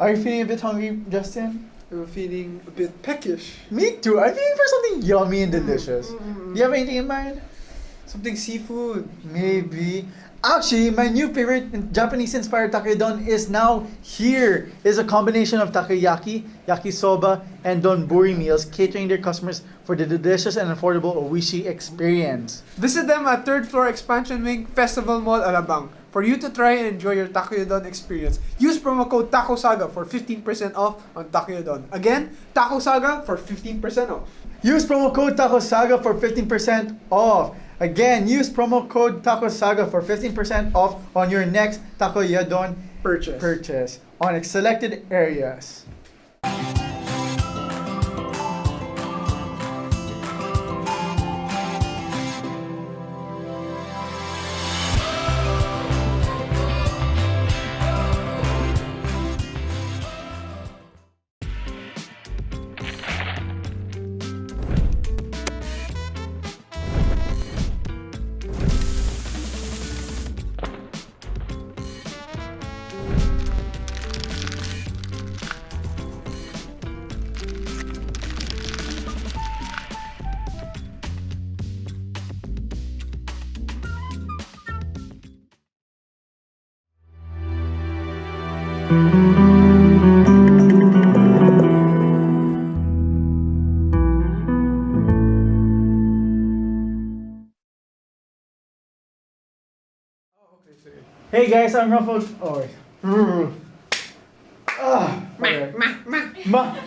Are you feeling a bit hungry, Justin? I'm feeling a bit peckish. Me too. I'm feeling for something yummy and delicious. Do you have anything in mind? Something seafood. Maybe. Actually, my new favorite Japanese-inspired takoyaki is now here. It's a combination of takoyaki, yakisoba, and donburi meals, catering their customers for the delicious and affordable oishi experience. Visit them at 3rd floor Expansion Wing, Festival Mall, Alabang. For you to try and enjoy your takoyaki experience, use promo code TACOSAGA for 15% off on takoyaki. Again, TACOSAGA for 15% off. Use promo code TACOSAGA for 15% off. Again, use promo code TACOSAGA for 15% off on your next takoyaki purchase on selected areas. Hey guys, I'm Raphael. Oh, wait. Alright.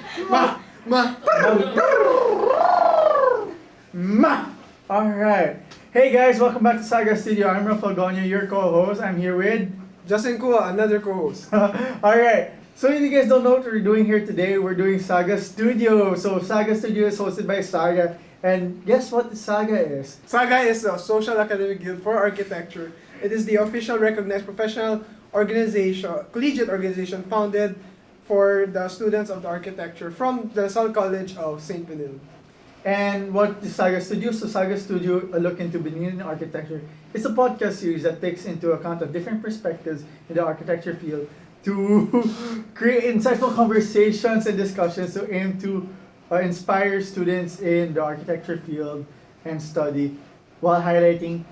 Alright. Hey guys, welcome back to SAGA Studio. I'm Raphael Goño, your co-host. I'm here with Justin Kua, another co-host. Alright. So if you guys don't know what we're doing here today, we're doing SAGA Studio. So SAGA Studio is hosted by SAGA. And guess what the SAGA is? SAGA is the Social Academic Guild for Architecture. It is the official recognized professional organization, collegiate organization founded for the students of the architecture from the Lasal College of St. Benil. And what is SAGA Studio? So SAGA Studio, a look into Benilian architecture, is a podcast series that takes into account of different perspectives in the architecture field to create insightful conversations and discussions to aim to inspire students in the architecture field and study while highlighting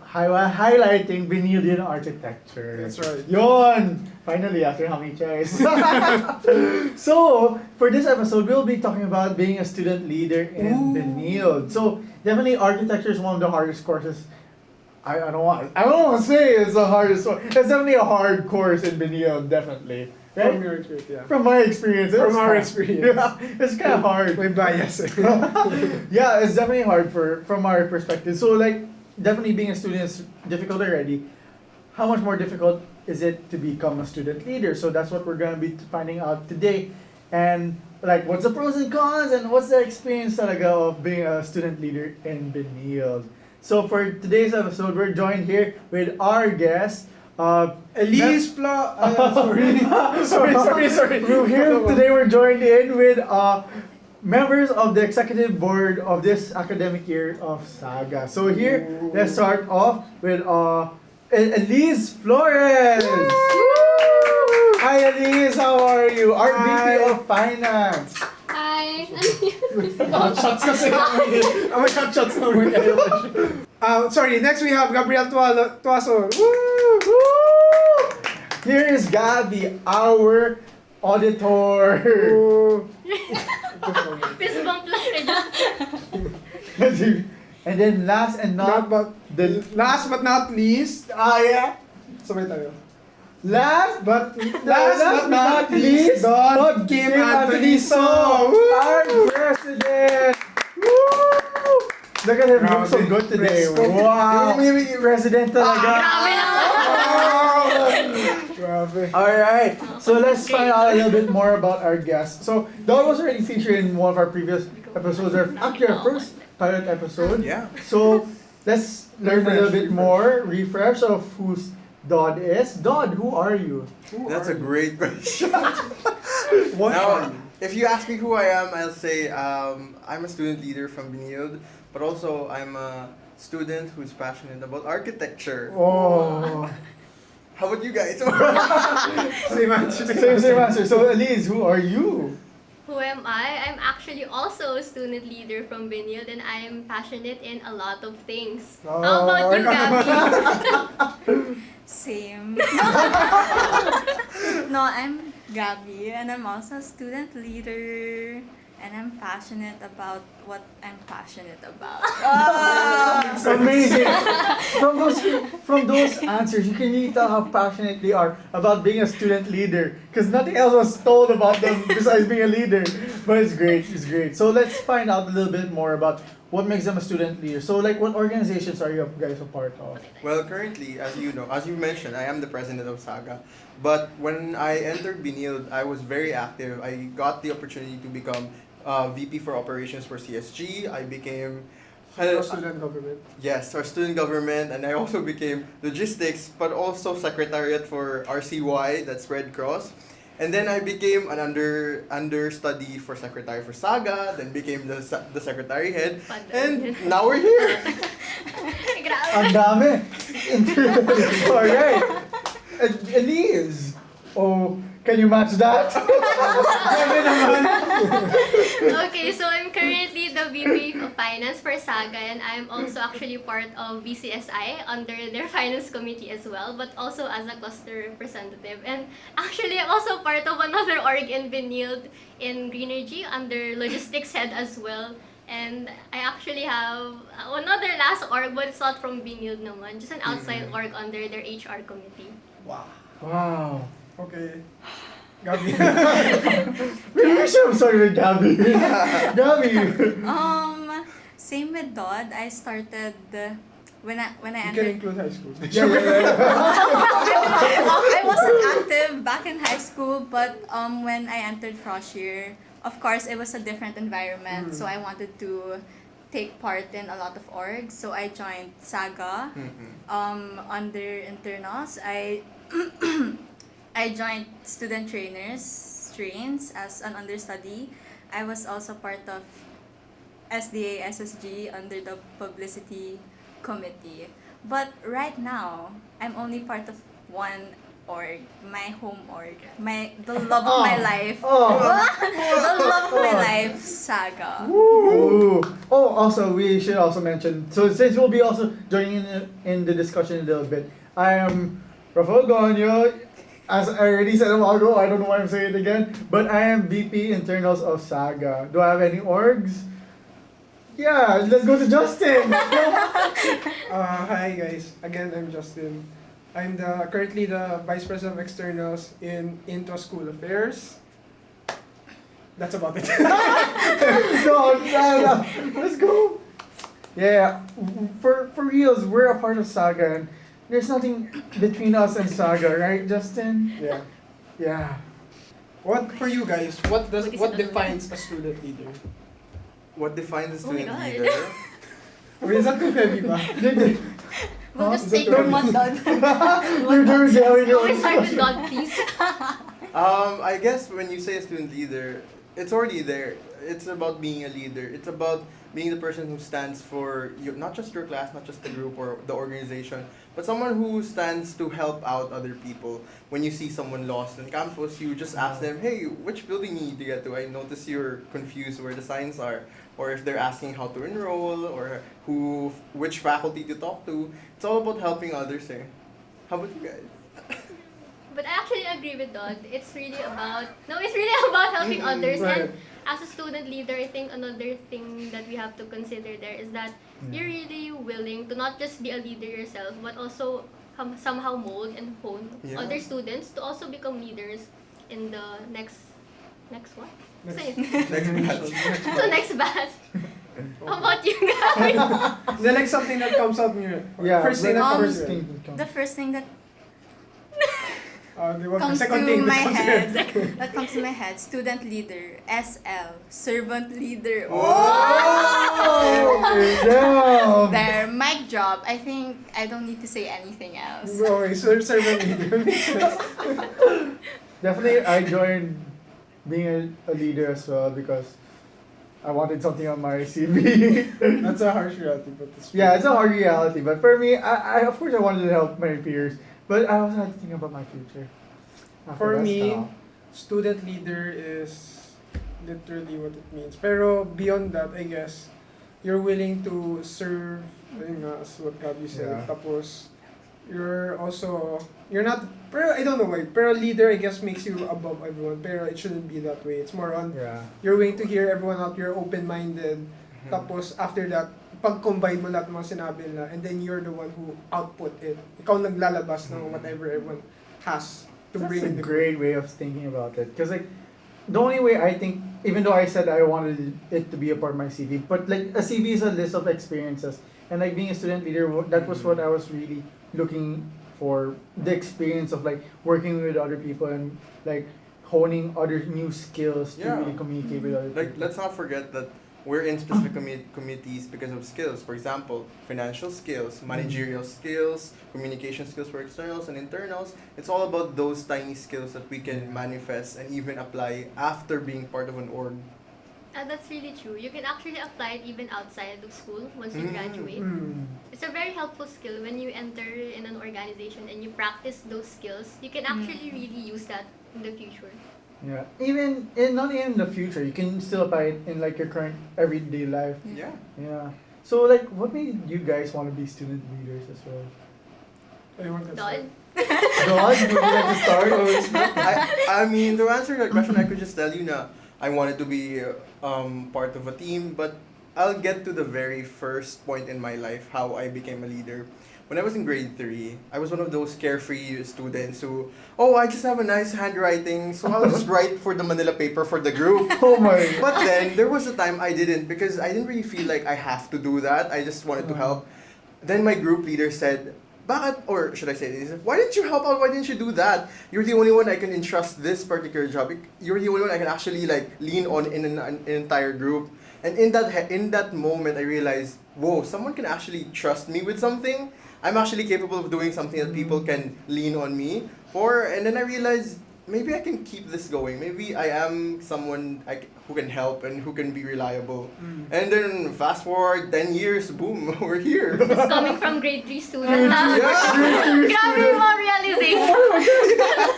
highlighting Benilian architecture. That's right. Yon! Finally, after how many tries? So, for this episode, we'll be talking about being a student leader in Benil. So, definitely architecture is one of the hardest courses. I don't want to say it's the hardest one. It's definitely a hard course in Benil, definitely. Right? From your experience, yeah. From my experience. From our experience. Yeah, it's kind of hard. My bias. Yeah, it's definitely hard from our perspective. So like, definitely being a student is difficult already. How much more difficult is it to become a student leader? So that's what we're gonna be finding out today. And like, what's the pros and cons, and what's the experience talaga of being a student leader in Benil? So for today's episode, we're joined here with our guest, Elize Flores. Sorry. Today we're joined in with members of the executive board of this academic year of SAGA. So here, let's start off with Elize Flores. Hi Elize, how are you? Our VP of Finance. Hi. Shots kasi kami. Shots naman kayo. Sorry, next we have Gabrielle Tuason. Here is Gabby, our auditor. Fist bump lang kayo. And then last but not least, yeah. sabay tayo. Last but not least, Daud So, our president. Woo! Look at him, he looks so good today. Wow! President talaga. Grabe naman. Grabe. Alright, so let's find out a little bit more about our guest. So, Daud was already featured in one of our previous episodes, actually our first pilot episode. Yeah. So, let's learn a little bit more, refresh of who's Daud is. Daud, who are you? That's a great question. What Now, if you ask me who I am, I'll say I'm a student leader from Benil, but also I'm a student who's passionate about architecture. Oh. How about you guys? Same answer. Same answer. So Elize, who are you? Who am I? I'm actually also a student leader from Benilde and I am passionate in a lot of things. Oh, How about you, Gabby? Same. No, I'm Gabby and I'm also a student leader and I'm passionate about what I'm passionate about. Amazing. From those answers, you can really tell how passionate they are about being a student leader. Because nothing else was told about them besides being a leader. But it's great. It's great. So let's find out a little bit more about what makes them a student leader. So like, what organizations are you guys a part of? Well, currently, as you know, as you mentioned, I am the president of SAGA. But when I entered Benilde, I was very active. I got the opportunity to become VP for operations for CSG. I became Student government. yes, our student government, and I also became logistics, but also secretariat for RCY, that's Red Cross. And then I became an understudy for secretary for SAGA, then became the secretary head, and now we're here. Grabe. Ang dami. Alright. Elize. Oh, can you match that? Okay, so I'm currently the VP of Finance for SAGA and I'm also actually part of BCSI under their Finance Committee as well, but also as a cluster representative. And actually, I'm also part of another org in Benilde in Greenergy under Logistics Head as well. And I actually have another last org, but it's not from Benilde naman, just an outside org under their HR committee. Wow. Okay. Gabby. Maybe we should have started with Gabby. Gabby. Same with Daud. I started when I You can entered. include high school. I wasn't active back in high school, but when I entered frosh year, of course it was a different environment. So I wanted to take part in a lot of orgs. So I joined SAGA. Under internals, I joined student trains as an understudy. I was also part of SDA SSG under the publicity committee. But right now, I'm only part of one org, my home org, the love of my life. The love of my life, SAGA. Ooh. Oh, also, we should also mention, so since we'll be also joining in the discussion a little bit, I am Raphael Goño. As I already said a while ago, I don't know why I'm saying it again, but I am VP Internals of SAGA. Do I have any orgs? Yeah, let's go to Justin. Hi guys. Again, I'm Justin. I'm currently the Vice President of Externals in Intra-School Affairs. That's about it. No. Let's go. Yeah, for reals, we're a part of SAGA, and there's nothing between us and SAGA, right, Justin? Yeah. Yeah. What for you guys? What is what it defines a student leader? What defines a Oh my student God. leader? Or is that too heavy ba? We'll just Huh? take from what Daud. You're doing your own Always start with discussion. God, please. I guess when you say a student leader, it's already there. It's about being a leader. It's about being the person who stands for you, not just your class, not just the group or the organization, but someone who stands to help out other people. When you see someone lost in campus, you just ask them, hey, which building you need to get to? I notice you're confused where the signs are. Or if they're asking how to enroll or which faculty to talk to. It's all about helping others. How about you guys? But I actually agree with Daud. It's really about helping others. Right. And as a student leader, I think another thing that we have to consider there is that you're really willing to not just be a leader yourself, but also somehow mold and hone Yeah. other students to also become leaders in the next what? Say it. Next batch. So next batch. How about you guys? Is there like something that comes out in your Yeah, first thing that but- comes first in? thing that comes. The first thing that Second comes to thing that my comes head, in. that comes to my head, student leader, SL, servant leader. Damn. There, mic drop. I think I don't need to say anything else. Okay, so servant leader makes sense. Definitely, I joined being a leader as well because I wanted something on my CV. That's a harsh reality, but it's Yeah, it's a hard reality, but for me, I of course I wanted to help my peers, But I also had to think about my future. For After me, that, student leader is literally what it means. Pero beyond that, I guess, you're willing to serve, ayun nga, as what Gabby said. Yeah. Tapos, you're not, pero I don't know why, pero leader, I guess, makes you above everyone. Pero it shouldn't be that way. It's more on, yeah. you're willing to hear everyone out, you're open-minded. Tapos, after that, pag-combine mo lahat ng mga sinabi nila, and then you're the one who output it. Ikaw naglalabas ng whatever everyone has to That's bring a in the great way of thinking about it. Because like, the only way I think, even though I said I wanted it to be a part of my CV, but like a CV is a list of experiences, and like being a student leader, that was what I was really looking for, the experience of like working with other people and like honing other new skills to Yeah. really communicate with other Like, people. let's not forget that we're in specific committees because of skills. For example, financial skills, managerial skills, communication skills for externals and internals. It's all about those tiny skills that we can manifest and even apply after being part of an org. That's really true. You can actually apply it even outside of school once you Mm. graduate. Mm. It's a very helpful skill when you enter in an organization and you practice those skills. You can actually really use that in the future. Yeah, even in not even in the future, you can still apply it in like your current everyday life. Yeah. Yeah. So like, what made you guys want to be student leaders as well? Ayun, that's Daud? Daud, would you like to start? I mean, to answer that question, I could just tell you na I wanted to be part of a team, but I'll get to the very first point in my life how I became a leader. When I was in grade 3, I was one of those carefree students who, I just have a nice handwriting, so I'll just write for the Manila paper for the group. Oh my. But then, there was a time I didn't because I didn't really feel like I have to do that. I just wanted to help. Then my group leader said, bakit, or should I say this, why didn't you help out? Why didn't you do that? You're the only one I can entrust this particular job. You're the only one I can actually like lean on in an entire group. And in that moment, I realized, whoa, someone can actually trust me with something. I'm actually capable of doing something that people can lean on me for. And then I realized, maybe I can keep this going. Maybe I am someone who can help and who can be reliable. And then fast forward 10 years, boom, we're here. It's coming from grade 3 student. Yeah. Grabe mo realization.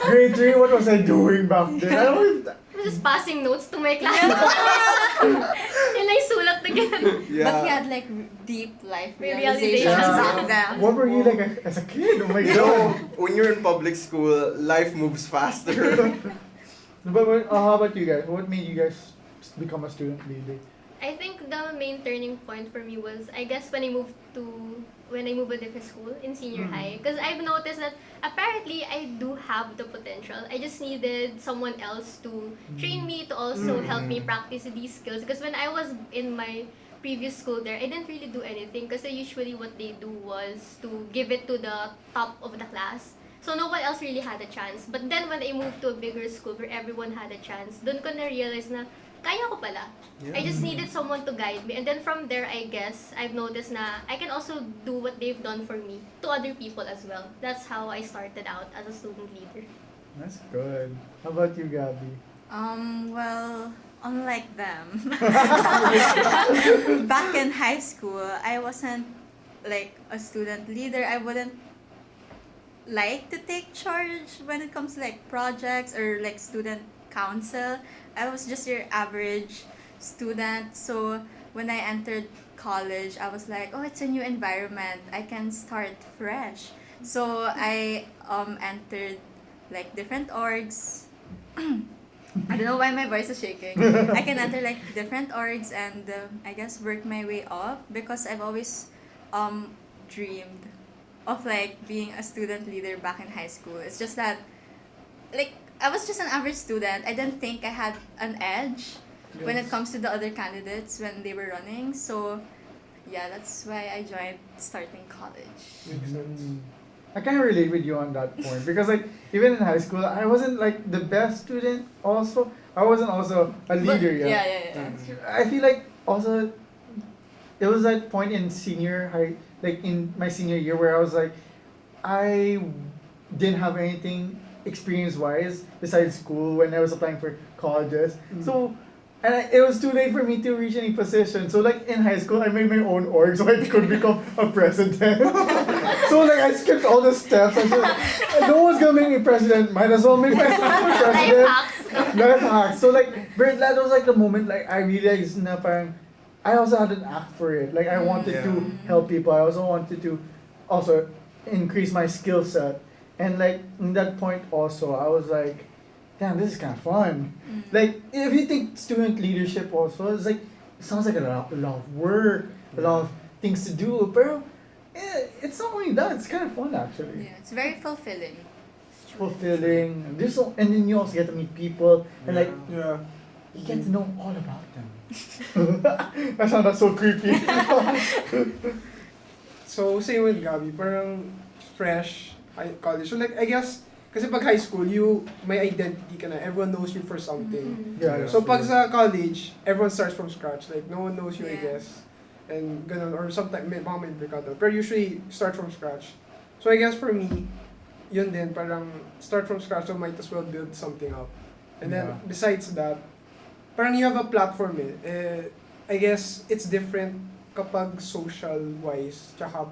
Grade 3, what was I doing back then? I don't even, I'm just passing notes to my class. Yun lang yung sulat na ganun. But he had like deep life Realizations. realizations Yeah. back then. what were you like as a kid? Oh my You know, god. when you're in public school, life moves faster. But how about you guys? What made you guys become a student leader? I think the main turning point for me was, I guess, when I moved a different school in senior high. Because I've noticed that apparently I do have the potential. I just needed someone else to train me, to also help me practice these skills. Because when I was in my previous school there, I didn't really do anything. Because usually what they do was to give it to the top of the class. So no one else really had a chance. But then when I moved to a bigger school where everyone had a chance, dun ko na-realize na kaya ko pala. I just needed someone to guide me. And then from there, I guess, I've noticed na I can also do what they've done for me to other people as well. That's how I started out as a student leader. That's good. How about you, Gabby? Well, unlike them, back in high school, I wasn't like a student leader. I wouldn't like to take charge when it comes to like projects or like student council. I was just your average student. So when I entered college, I was like, oh, it's a new environment. I can start fresh. So I entered like different orgs. I don't know why my voice is shaking. I can enter like different orgs and I guess work my way up because I've always dreamed of like being a student leader back in high school. It's just that like I was just an average student. I didn't think I had an edge when it comes to the other candidates when they were running. So yeah, that's why I joined starting college. Makes sense. I kind of relate with you on that point because like even in high school I wasn't like the best student also. I wasn't also a leader yet. Yeah. I feel like also there was that point in senior high, like in my senior year where I was like I didn't have anything experience wise besides school when I was applying for colleges. So it was too late for me to reach any position. So like in high school I made my own org so I could become a president. So like I skipped all the steps. I said, no one's gonna make me president. Might as well make myself Life president. hacks. Life hacks. So like, but that was like the moment like I realized na parang I also had an act for it. Like I wanted to help people. I also wanted to also increase my skill set. And like in that point also, I was like, damn, this is kind of fun. Like if you think student leadership also, it's like it sounds like a lot of work, a lot of things to do. But it's not only that; it's kind of fun actually. Yeah, it's very fulfilling. Fulfilling. There's so, and then you also get to meet people and like Yeah. you get to know all about them. That sounded so creepy. So, same with Gabi, parang fresh college. So, like, I guess, kasi pag high school, may identity ka na. Everyone knows you for something. Yeah. So, pag sa college, everyone starts from scratch. Like, no one knows you, I Yeah. guess. And ganun, or sometimes, may barkada. Pero usually, start from scratch. So, I guess for me, yun din, parang start from scratch, so might as well build something up. And then, Yeah. besides that, parang you have a platform I guess it's different kapag social-wise, tsaka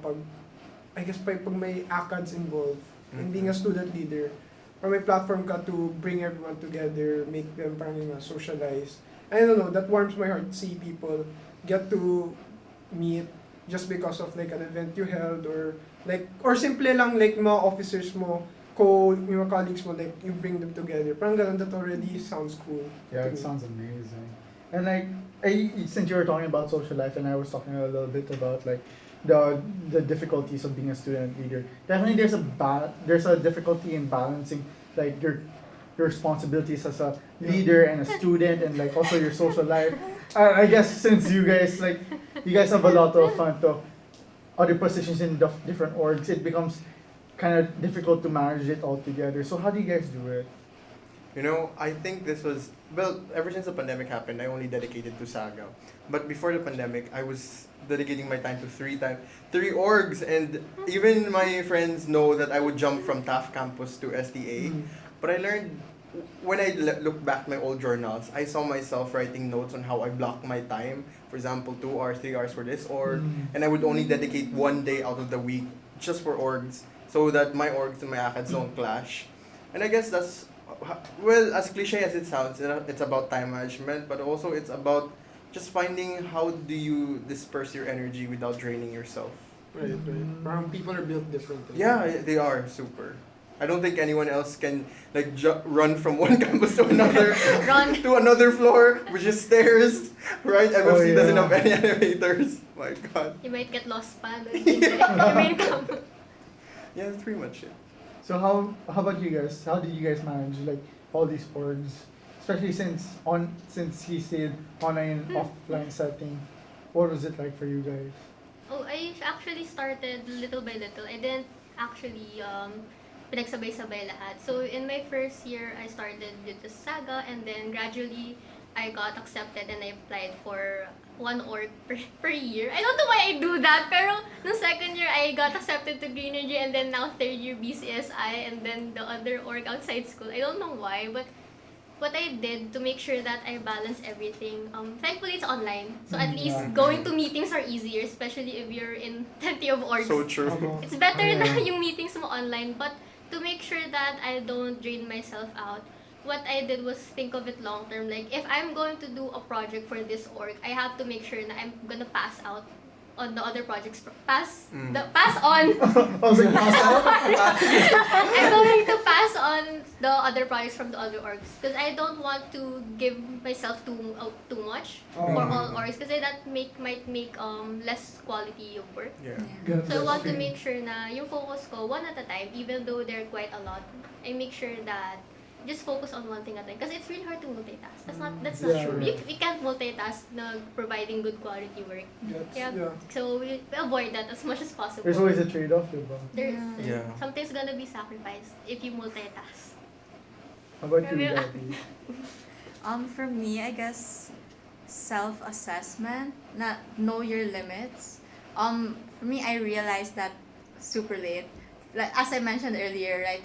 I guess pag may ACADS involved, in being a student leader, or may platform ka to bring everyone together, make them parang socialize. I don't know, that warms my heart to see people get to meet just because of like an event you held, or simple lang like mga officers mo, yung mga colleagues mo, like you bring them together. Parang ganun, that already sounds cool. Yeah, to it me. sounds amazing. And like, since you were talking about social life, and I was talking a little bit about like the difficulties of being a student leader. Definitely, there's a difficulty in balancing like your responsibilities as a leader and a student, and like also your social life. I guess since you guys have a lot of other positions in different orgs, it becomes kind of difficult to manage it all together. So how do you guys do it? You know, I think this was, well, ever since the pandemic happened, I only dedicated to SAGA. But before the pandemic, I was dedicating my time to three orgs, and even my friends know that I would jump from TAF campus to SDA. But I learned, when I look back my old journals, I saw myself writing notes on how I block my time. For example, 2 hours, 3 hours for this org, and I would only dedicate 1 day out of the week just for orgs, so that my orgs and my ACADS don't clash. And I guess that's, well, as cliche as it sounds, it's about time management, but also it's about just finding how do you disperse your energy without draining yourself. Right. Parang people are built differently. Yeah, they are super. I don't think anyone else can like run from one campus to another, Run. to another floor, which is stairs, right? MFC doesn't yeah. have any elevators. My God. You might get lost pa. You may come. Yeah, that's pretty much it. So how about you guys? How did you guys manage like all these orgs, especially since he stayed online and offline setting? What was it like for you guys? Oh, I actually started little by little. I didn't actually pinagsabay-sabay lahat. So in my first year, I started with the SAGA, and then gradually I got accepted and I applied for 1 org per year. I don't know why I do that, pero no second year I got accepted to Greenergy, and then now third year BCSI, and then the other org outside school. I don't know why, but what I did to make sure that I balance everything, thankfully it's online. So at least Yeah. going to meetings are easier, especially if you're in plenty of orgs. So true. It's better Yeah. na yung meetings mo online, but to make sure that I don't drain myself out, what I did was think of it long term. Like, if I'm going to do a project for this org, I have to make sure that I'm gonna pass out on the other projects. Pass on. I was like, I'm going to pass on the other projects from the other orgs, because I don't want to give myself too much for all orgs, because that might make less quality of work. Yeah. So I want to make sure na yung focus ko one at a time, even though there are quite a lot. I make sure that just focus on one thing at a time, because it's really hard to multitask. That's not Yeah. true. We can't multitask na providing good quality work. Yeah. So we avoid that as much as possible. there's always a trade-off, diba? There's Yeah. something's gonna be sacrificed if you multitask. How about you, Gabriel? Gabby? For me, I guess self-assessment, know your limits. For me, I realized that super late. Like as I mentioned earlier, right?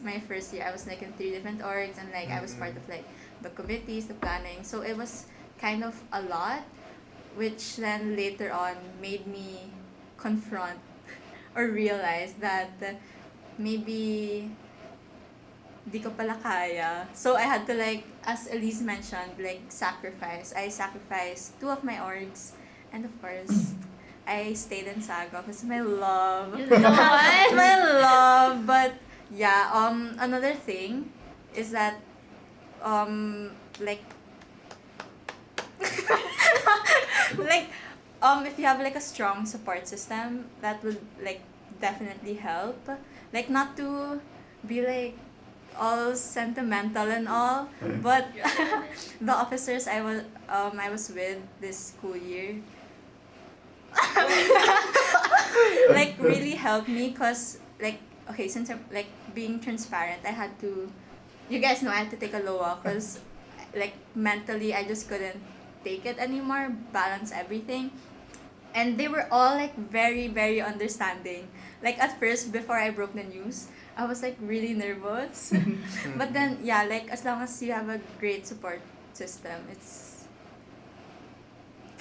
My first year, I was like in 3 different orgs, and like I was part of like the committees, the planning. So it was kind of a lot, which then later on made me confront or realized that maybe di ko pala kaya. So I had to like, as Elize mentioned, like sacrifice. I sacrificed 2 of my orgs, and of course, I stayed in SAGA because my love. You know what? My love. But yeah, another thing is that like like if you have like a strong support system, that would like definitely help. Like not to be like all sentimental and all, but the officers I was with this school year like really helped me, cause like, okay, since I'm like being transparent, I had to, you guys know, I had to take a LOA cause like mentally I just couldn't take it anymore, balance everything. And they were all like very, very understanding. Like at first, before I broke the news, I was like really nervous. But then yeah, like as long as you have a great support system, it's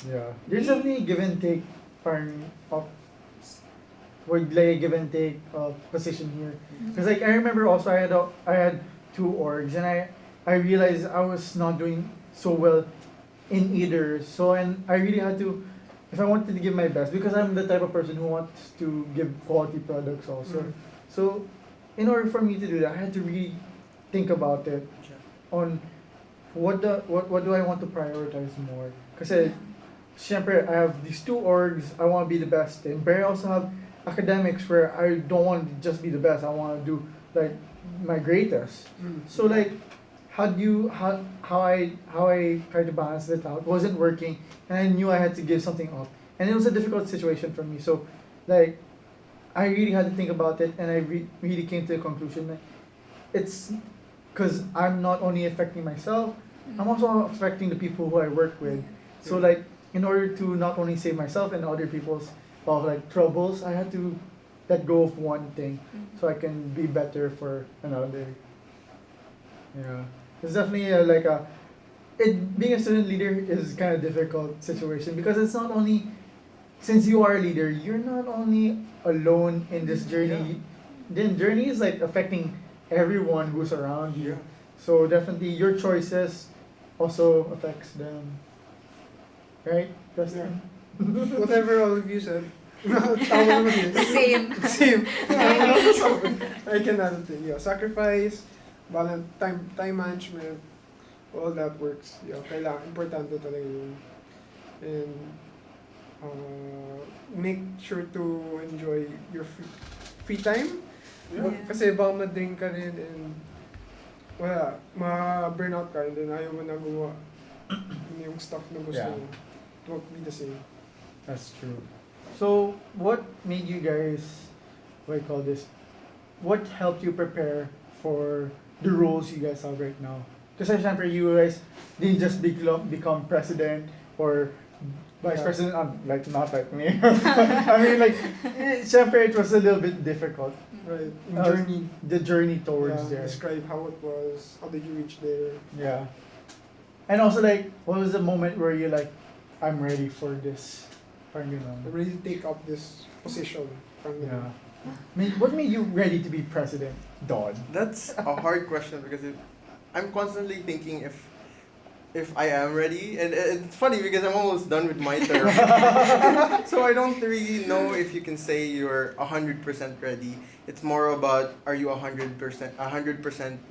Yeah. There's definitely give and take parang of word like give and take position here. Because like I remember also I had 2 orgs, and I realized I was not doing so well in either. So, and I really had to, if I wanted to give my best, because I'm the type of person who wants to give quality products also. So in order for me to do that, I had to really think about it on what do I want to prioritize more. Kasi syempre, I have these 2 orgs I want to be the best in, but I also have academics where I don't want to just be the best. I want to do like my greatest. So like, how I tried to balance it out wasn't working, and I knew I had to give something up, and it was a difficult situation for me. So like, I really had to think about it, and I really came to the conclusion that it's because I'm not only affecting myself, I'm also affecting the people who I work with. So like, in order to not only save myself and other people's like troubles, I had to let go of one thing so I can be better for another. Yeah, it's definitely being a student leader is kind of difficult situation, because it's not only, since you are a leader, you're not only alone in this journey. The journey is like affecting everyone who's around you. So definitely your choices also affects them. Right, Justin? Whatever all of you said. Tama naman yun. same. Same. I can add it. Yeah, sacrifice, balance, time management, all that works. Yeah, kailangan, importante talaga yun. And make sure to enjoy your free time. Yeah. Kasi baka ma-drink ka rin and wala, ma-burnout ka, and then ayaw mo na gumawa yung stuff na gusto mo. It won't be the same. That's true. So, what made you guys, what do you call this? What helped you prepare for the roles you guys have right now? Because syempre you guys didn't just become president or vice Yeah. president, like not like me. I mean, like, syempre it was a little bit difficult. Right. The journey towards there. Describe how it was. How did you reach there? Yeah. And also like, what was the moment where you're like, I'm ready for this? Parang ganun. I'm ready to take up this position. Yeah. What made you ready to be president, Daud? That's a hard question because I'm constantly thinking if I am ready, and it's funny because I'm almost done with my term. So I don't really know if you can say you're 100% ready. It's more about, are you 100%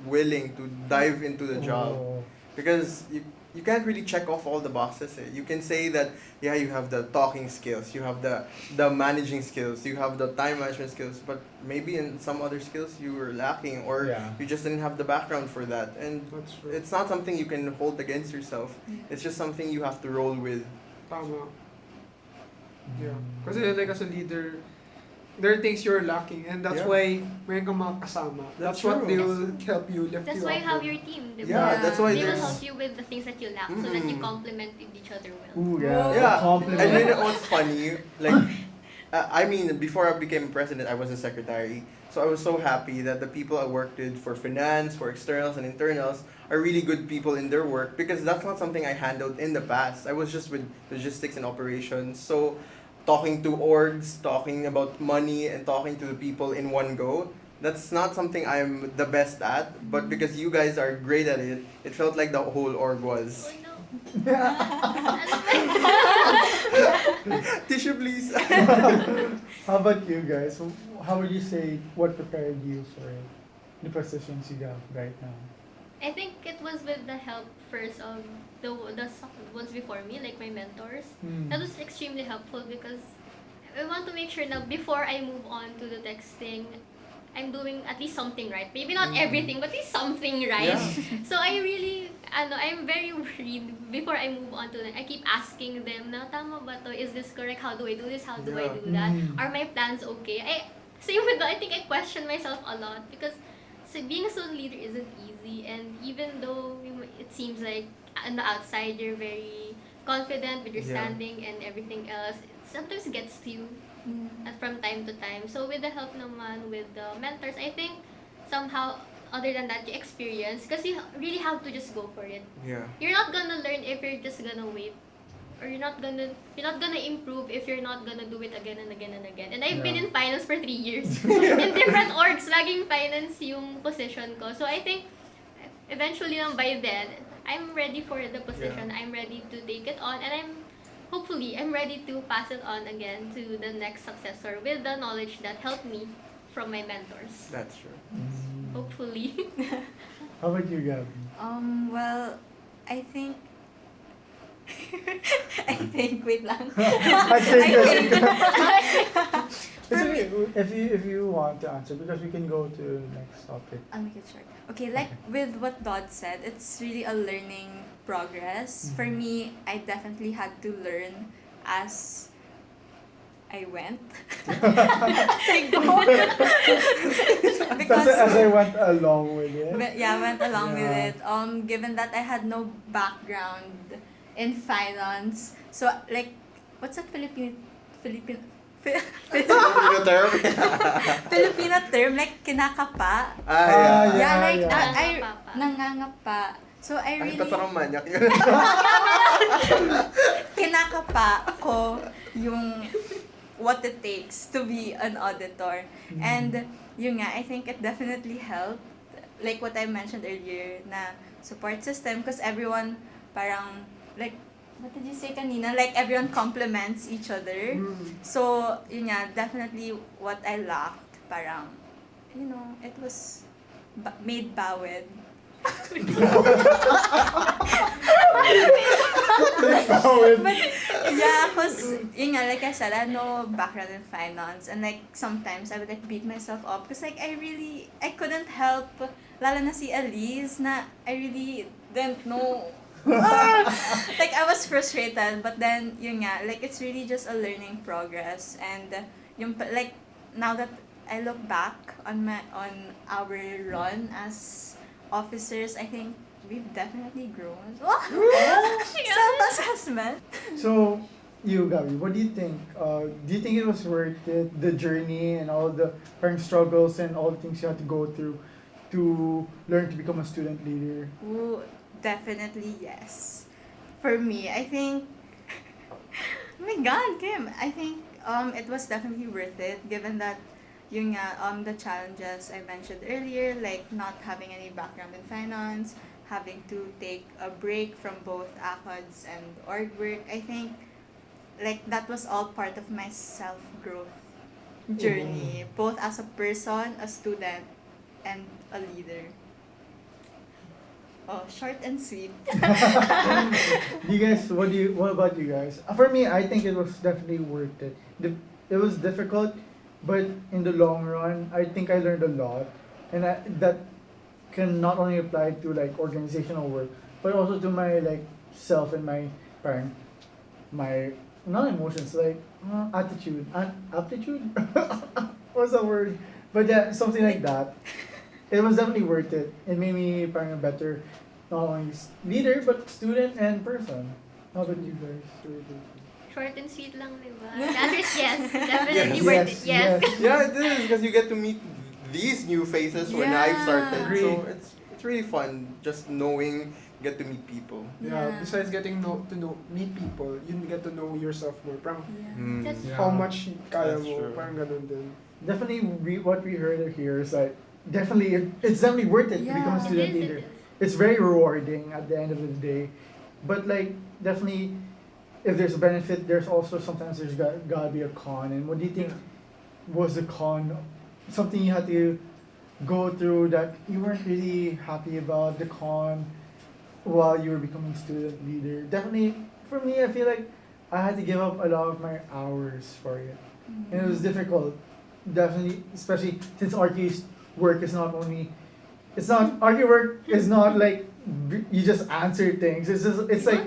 willing to dive into the job? Oh. Because you can't really check off all the boxes. You can say that, yeah, you have the talking skills, you have the managing skills, you have the time management skills, but maybe in some other skills you were lacking, or Yeah. you just didn't have the background for that. And That's true. it's not something you can hold against yourself. It's just something you have to roll with. Tama. Yeah. Kasi like as a leader, there are things you're lacking, and that's Yeah. why meron kang mga kasama. That's what true. they will help you, lift That's you why up. you have with. your team, di ba? Yeah, that's why They will there's. help you with the things that you lack so that you complement with each other well. Ooh, yeah. Yeah, Compliment. and then what's funny, like, I mean, before I became president, I was a secretary. So I was so happy that the people I worked with for finance, for externals and internals, are really good people in their work, because that's not something I handled in the past. I was just with logistics and operations. So talking to orgs, talking about money, and talking to the people in one go. That's not something I'm the best at, but because you guys are great at it, it felt like the whole org was. Oh no. Tissue, please. How about you guys? How would you say what prepared you for the positions you got right now? I think it was with the help first of the ones before me, like my mentors. That was extremely helpful because I want to make sure that before I move on to the texting, I'm doing at least something right. Maybe not everything, but at least something right. Yeah. So I really, I'm very worried before I move on to them. I keep asking them, na tama ba to? Is this correct? How do I do this? How do I do that? Are my plans okay? Same with I think I question myself a lot because being a student leader isn't easy, and even though it seems like on the outside you're very confident with your standing and everything else, it sometimes gets to you from time to time. So with the help naman with the mentors, I think somehow other than that you experience because you really have to just go for it. Yeah. You're not gonna learn if you're just gonna wait, or you're not gonna improve if you're not gonna do it again and again and again. And I've been in finance for 3 years. In different orgs, laging finance yung position ko. So I think eventually by then, I'm ready for the position. Yeah. I'm ready to take it on, and hopefully I'm ready to pass it on again to the next successor with the knowledge that helped me from my mentors. That's true. Hopefully. How about you, Gabby? Well, I think wait lang. I think For me- if you want to answer, because we can go to the next topic. I'll make it short. Okay, like with what Daud said, it's really a learning progress. For me, I definitely had to learn as I went. As I go. As I went along with it. Went along with Yeah. it. Given that I had no background in finance, so like, what's that Filipino Filipino term? Filipino term, like kinakapa. Yeah, Like yeah. I nangangapa. So I Ay, really patarong manyak yun. kinakapa ko yung what it takes to be an auditor. And yun nga, I think it definitely helped. Like what I mentioned earlier, na support system, because everyone parang, like, what did you say kanina? Like everyone complements each other. So, yun nga, definitely what I lacked, parang, it was made bawed. But yeah, cause yun nga, like I said, I had no background in finance, and like sometimes I would like beat myself up because like I couldn't help, lalo na si Elize, na I really didn't know. Like I was frustrated, but then yun nga, like it's really just a learning progress, and yung like now that I look back on our run as officers, I think we've definitely grown. Self-assessment. So, you, Gabby, what do you think? Do you think it was worth it, the journey and all the parent struggles and all the things you had to go through to learn to become a student leader? Ooh, definitely yes. For me, I think, oh my God, Kim, I think it was definitely worth it, given that yung the challenges I mentioned earlier, like not having any background in finance, having to take a break from both ACODS and org work. I think like that was all part of my self-growth journey, both as a person, a student, and a leader. Oh, short and sweet. You guys, what about you guys? For me, I think it was definitely worth it. It was difficult, but in the long run, I think I learned a lot, and that can not only apply to like organizational work, but also to my like self and my not emotions, like aptitude. What's the word? But yeah, something like that. It was definitely worth it. It made me a better, not only leader but student and person. How about you guys? Short and sweet lang, di ba? The answer is yes. Definitely worth it. Yes. Yeah, it is because you get to meet these new faces when I started. Agree. So it's it's really fun just knowing, get to meet people. Yeah, besides getting meet people, you get to know yourself more. Parang Just Yeah. how much kaya That's mo, true. parang ganun din. Definitely, what we heard here is that definitely it's definitely worth it to become a Yeah. student it leader. is. It's very rewarding at the end of the day, but like definitely, if there's a benefit, there's also sometimes there's gotta be a con. And what do you think was the con? Something you had to go through that you weren't really happy about the con while you were becoming student leader. Definitely, for me, I feel like I had to give up a lot of my hours for it, and it was difficult. Definitely, especially since RQ's work is not only, it's not RQ work is not like you just answer things. It's like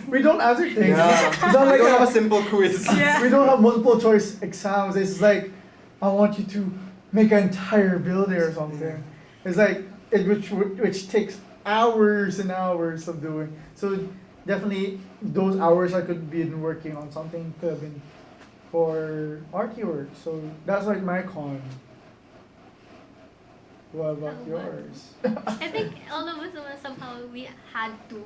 we don't answer things. Yeah. It's not We like don't have a simple quiz. Yeah. we don't have multiple choice exams. It's like I want you to make an entire building or something. It's like which takes hours and hours of doing. So definitely those hours I could have been working on something could have been for arty work. So that's like my con. What about yours? I think all of us somehow we had to.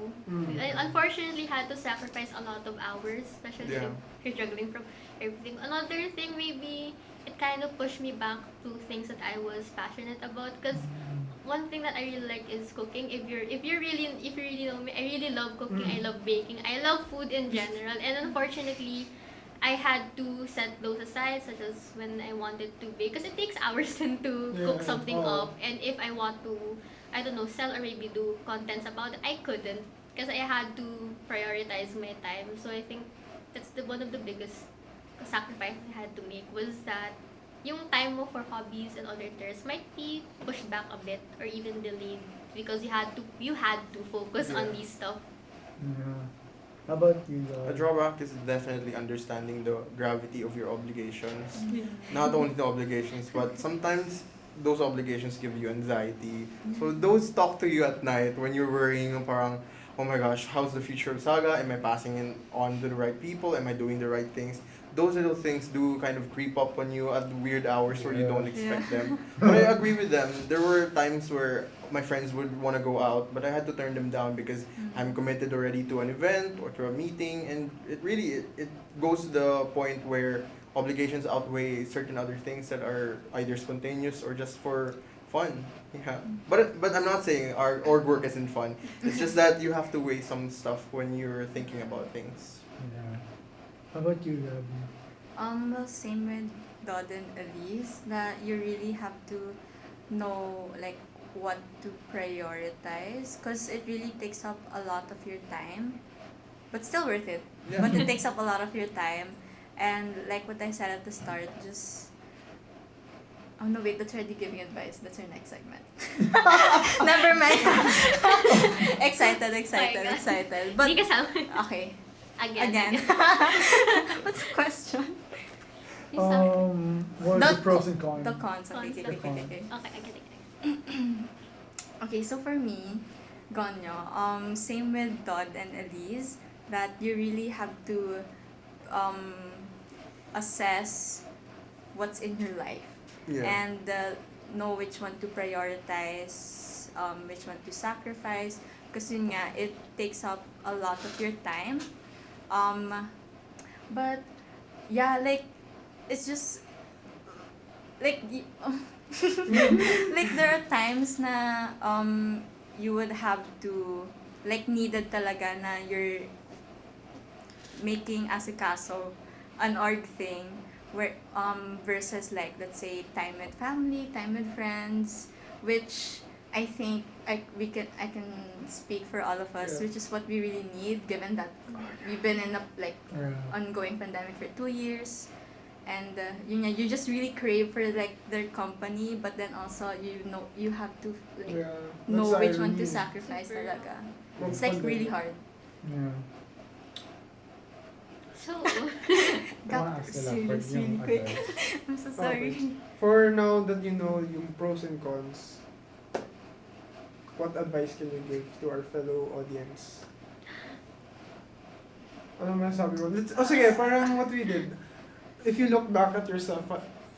I unfortunately had to sacrifice a lot of hours, especially Yeah. if you're juggling from everything. Another thing maybe it kind of pushed me back to things that I was passionate about. Because one thing that I really like is cooking. If you really know me, I really love cooking. I love baking. I love food in general. And unfortunately, I had to set those aside, such as when I wanted to bake, because it takes hours then to cook Yeah. something Oh. up. And if I want to, I don't know, sell or maybe do contents about it, I couldn't, because I had to prioritize my time. So I think that's one of the biggest sacrifice I had to make, was that yung time mo for hobbies and other interests might be pushed back a bit or even delayed because you had to focus on these stuff. Yeah. How about you? A drawback is definitely understanding the gravity of your obligations. Not only the obligations, but sometimes those obligations give you anxiety. So those talk to you at night when you're worrying, parang, oh my gosh, how's the future of Saga? Am I passing in on to the right people? Am I doing the right things? Those little things do kind of creep up on you at weird hours where you don't expect them. But I agree with them. There were times where my friends would want to go out, but I had to turn them down because I'm committed already to an event or to a meeting, and it goes to the point where obligations outweigh certain other things that are either spontaneous or just for fun. Yeah. But I'm not saying our org work isn't fun. It's just that you have to weigh some stuff when you're thinking about things. Yeah. How about you, Gabby? Well, same with Daud and Elize, that you really have to know like what to prioritize, because it really takes up a lot of your time, but still worth it. Yeah. But it takes up a lot of your time, and like what I said at the start, just oh no, wait, that's already giving advice. That's our next segment. Never mind. excited. But Hindi kasama. okay, Again. again. What's the question? Yung sa- What are the pros and cons? The cons. Okay, Cons. okay, okay, okay. Okay, I get it. Okay, so for me, Goño, same with Daud and Elize, that you really have to assess what's in your life Yeah. and know which one to prioritize, which one to sacrifice, because yun nga, it takes up a lot of your time. But yeah, like it's just like like there are times na you would have to like needed talaga na you're making asikaso an org thing where versus like let's say time with family, time with friends, which I think I can speak for all of us, Yeah. which is what we really need given that we've been in a like Yeah. ongoing pandemic for 2 years, and yun nga, you just really crave for like their company, but then also you have to like know That's which one to irony. sacrifice Super. talaga. It's like really hard. Yeah. So, I wanna ask nila for Serious, yung really quick. advice. I'm so sorry. For now that you know yung pros and cons, what advice can you give to our fellow audience? Ano masasabi mo? Sige, parang what we did. If you look back at yourself,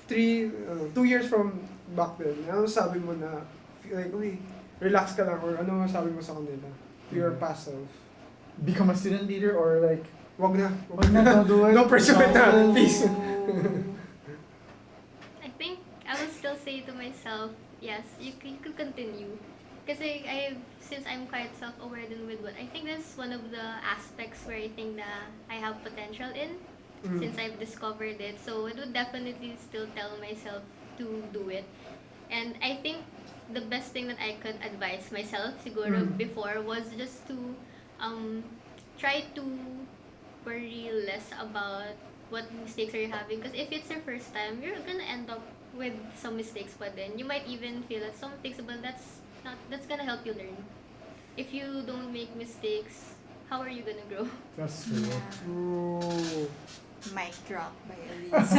2 years from back then, ano sabi mo na, like, uy, relax ka lang or ano masabi mo sa kanila? You're passive. Become a student leader or like, Wag na. wag na, don't do it. Don't pursue it na, please. I think I would still say to myself, yes, you could continue. Kasi since I'm quite self-aware din with what I think that's one of the aspects where I think that I have potential in since I've discovered it. So it would definitely still tell myself to do it. And I think the best thing that I could advise myself siguro before was just to try to worry less about what mistakes are you having, because if it's your first time you're gonna end up with some mistakes, but then you might even feel that some things, but that's gonna help you learn. If you don't make mistakes, how are you gonna grow? That's true. Yeah. Ooh. Mic drop by Elize.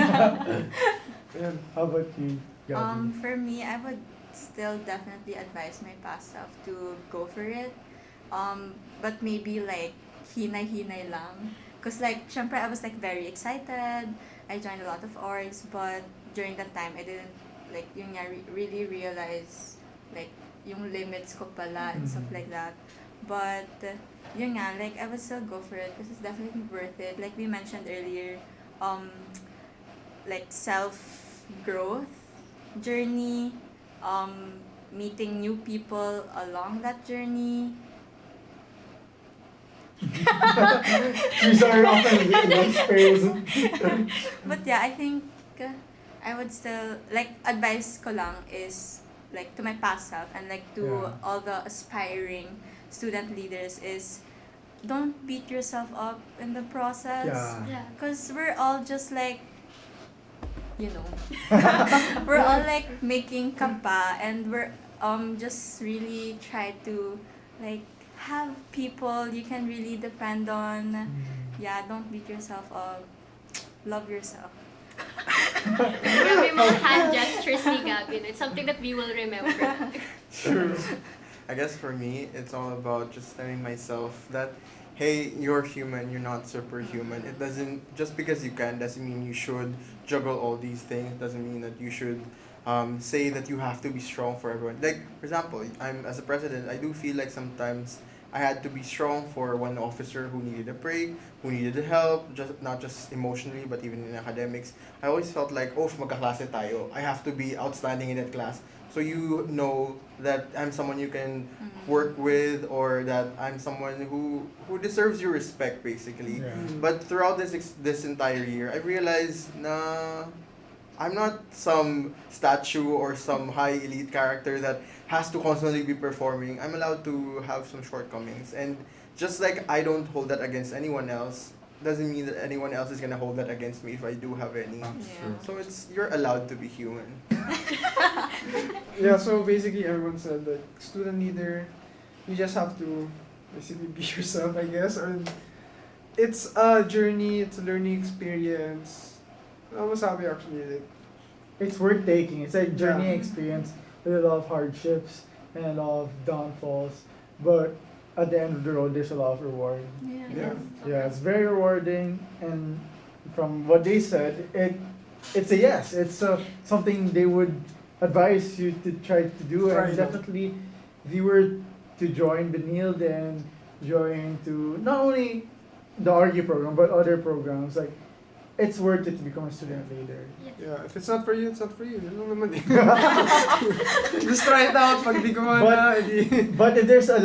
Ayan. How about you, Gabby? For me, I would still definitely advise my past self to go for it. But maybe like hinay-hinay lang. Cause like, syempre I was like very excited. I joined a lot of orgs, but during that time I didn't like yun nga, really realize like yung limits ko pala and stuff like that. But yun nga, like I would still go for it because it's definitely worth it. Like we mentioned earlier, like self-growth journey, meeting new people along that journey. These are often experience. But yeah, I think I would still like advice ko lang is like to my past self and like to Yeah. all the aspiring student leaders is don't beat yourself up in the process. Yeah. Cause we're all just like, you know, we're all like making kapa and we're just really try to like have people you can really depend on. Yeah, don't beat yourself up. Love yourself. Grabe yung mga hand gestures ni Gabi. It's something that we will remember. True. I guess for me, it's all about just telling myself that, hey, you're human, you're not superhuman. It doesn't, just because you can, doesn't mean you should juggle all these things. It doesn't mean that you should say that you have to be strong for everyone. Like, for example, as a president, I do feel like sometimes I had to be strong for one officer who needed a break, who needed help, not just emotionally, but even in academics. I always felt like, oh, if magkaklase tayo, I have to be outstanding in that class. So you know that I'm someone you can work with, or that I'm someone who deserves your respect, basically. Yeah. But throughout this entire year, I realized na I'm not some statue or some high elite character that has to constantly be performing. I'm allowed to have some shortcomings, and just like I don't hold that against anyone else, doesn't mean that anyone else is gonna hold that against me if I do have any. Yeah. So you're allowed to be human. Yeah, so basically everyone said that student leader, you just have to basically be yourself, I guess. Or it's a journey, it's a learning experience. Ano masabi actually, like, It's worth taking. It's a journey Yeah. experience with a lot of hardships and a lot of downfalls. But at the end of the road, there's a lot of reward. Yeah. Yeah, it's very rewarding. And from what they said, it's a yes. It's something they would advise you to try to do. And Right. definitely, if you were to join Benil, then join to not only the RG program, but other programs, like, it's worth it to become a student leader. yeah, if it's not for you, it's not for you. Yun lang naman eh. Just try it out. Pag di gumana, edi. But if there's a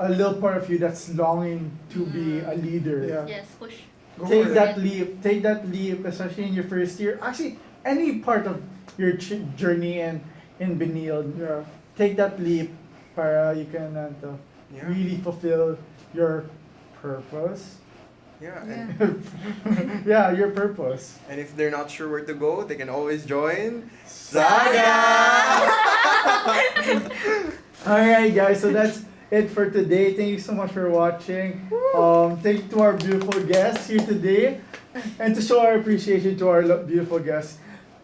little part of you that's longing to be a leader, Yeah. Yes, push. Go take for it. that leap. Take that leap, especially in your first year. Actually, any part of your journey and in Benil, Yeah. take that leap para you can Yeah. really fulfill your purpose. Yeah. Yeah, your purpose. And if they're not sure where to go, they can always join SAGA! Alright guys, so that's it for today. Thank you so much for watching. Thank you to our beautiful guests here today. And to show our appreciation to our beautiful guests,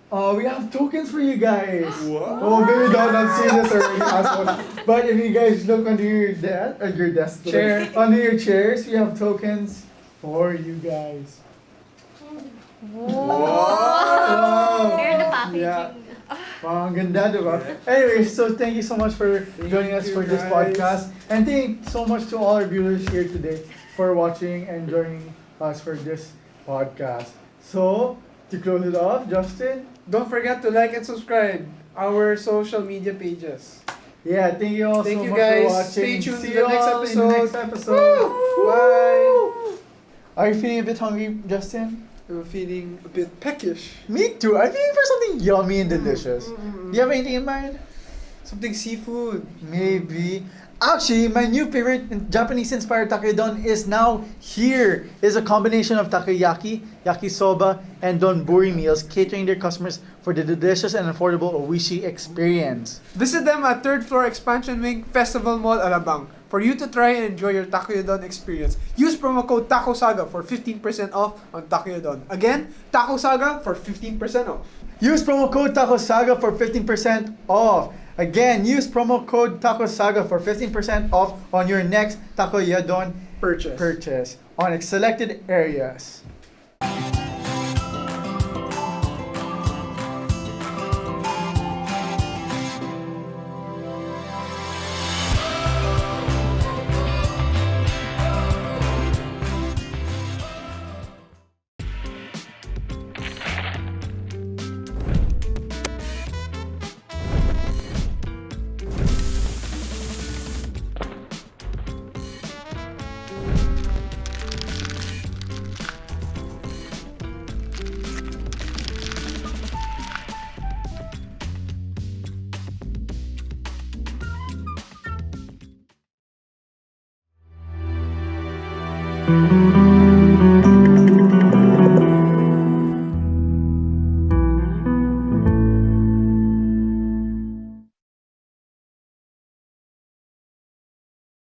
we have tokens for you guys. What? Oh, maybe don't see this already. Asshole. But if you guys look under your desk, Chair. under your chairs, we have tokens for you guys. Whoa! Here the packaging. Yeah. Wow, ang ganda, diba? Anyways, so thank you so much for joining us you, for this guys. podcast. And thank so much to all our viewers here today for watching and joining us for this podcast. So, to close it off, Justin? Don't forget to like and subscribe our social media pages. Yeah, thank you all Thank so you, much guys. for watching. Stay tuned See to the you next all in the next episode. Bye. Are you feeling a bit hungry, Justin? I'm feeling a bit peckish. Me too. I'm feeling for something yummy and delicious. Do you have anything in mind? Something seafood. Maybe. Actually, my new favorite Japanese-inspired takoyaki is now here. It's a combination of takoyaki, yakisoba, and donburi meals, catering their customers for the delicious and affordable Oishi experience. Visit them at 3rd floor Expansion Wing, Festival Mall, Alabang, for you to try and enjoy your takoyaki experience. Use promo code TACOSAGA for 15% off on takoyaki. Again, TACOSAGA for 15% off. Use promo code TACOSAGA for 15% off. Again, use promo code TACOSAGA for 15% off on your next takoyaki purchase on selected areas. Thank you.